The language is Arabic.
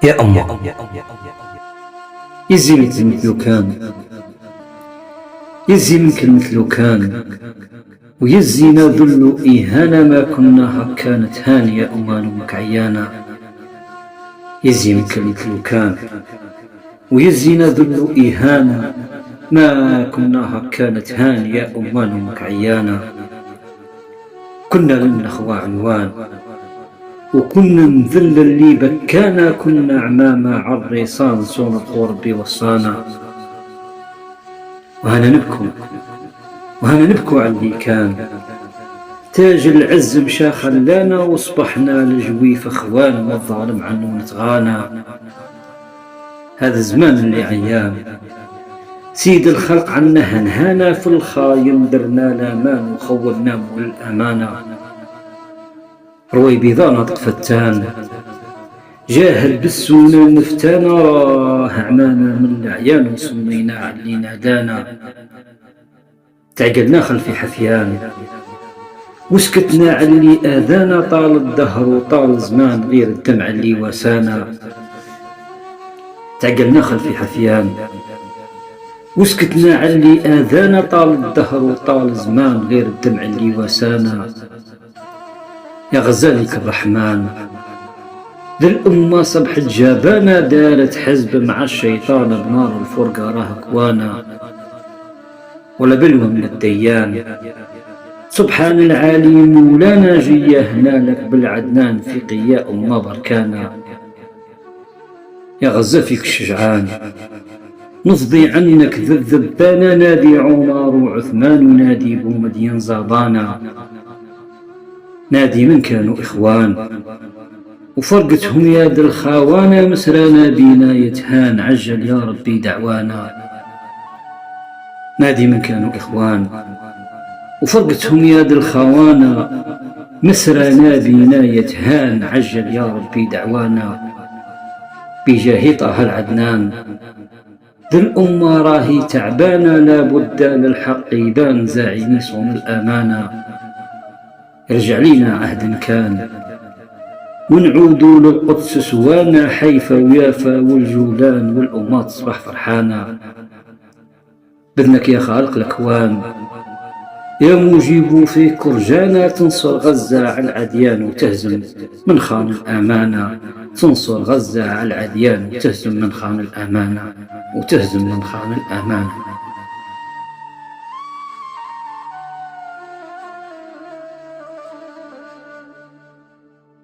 يا أمه يزي مثل كان، يزي منك مثل كان، ويزينا ذل إهانة ما كنا كانت هانية أمان أمك عيانا. يزي منك مثل كان، ويزينا ذل إهانة ما كنا كانت هانية أمان أمك عيانا. كنا للنخوى عنوان وكنا نذل اللي بكانا، كنا عمامة عالريصان صون الخوربي وصانا. وهنا نبكو على اللي كان، تاج العز مشا خلانا، وصبحنا لجويف اخوان والظالم عنه نتغانا. هذا زمان اللي عيان سيد الخلق عنا هنهانا، في الخايم درنا لامان وخولنا مول الامانه. روي بيضانا فتان جاهل بالسونا نفتانا، راه عمانا من العيان وسمينا علي نادانا. تعقلنا خلفي حفيان وسكتنا على اللي آذانا، طال الدهر وطال زمان غير الدمع اللي وسانا. تعقلنا خلفي حفيان وسكتنا على اللي آذانا، طال الدهر وطال زمان غير الدمع اللي وسانا. يا غزالك الرحمن ذي الأمة صبح جابانا، دارت حزب مع الشيطان بنار الفرقة راه كوانا. ولا بلوى من الديان سبحان العالي مولانا، جيه هنالك بالعدنان في قياء ما بركانا. يا غزة فيك الشجعان نفضي عنك ذبانا، نادي عمر وعثمان ونادي بومدين زابانا. نادي من كانوا إخوان وفرقتهم ياد الخاوانا، مسرانا بينا يتهان عجل يا ربي دعوانا. نادي من كانوا إخوان وفرقتهم ياد الخوانا، مسرانا بينا يتهان عجل يا ربي دعوانا. بجاه طه العدنان ذي الأمة راهي تعبانا، لابد للحق يبان زاعمي صون الأمانة. رجع لينا عهد كان ونعودوا للقدس سوانا، حيفا ويافا والجولان والأمة تصبح فرحانا. بذنك يا خالق الأكوان يا مجيب في كرجانا، تنصر غزة على العديان وتهزم من خان الأمانة. تنصر غزة على العديان وتهزم من خان الأمانة، وتهزم من خان الأمانة.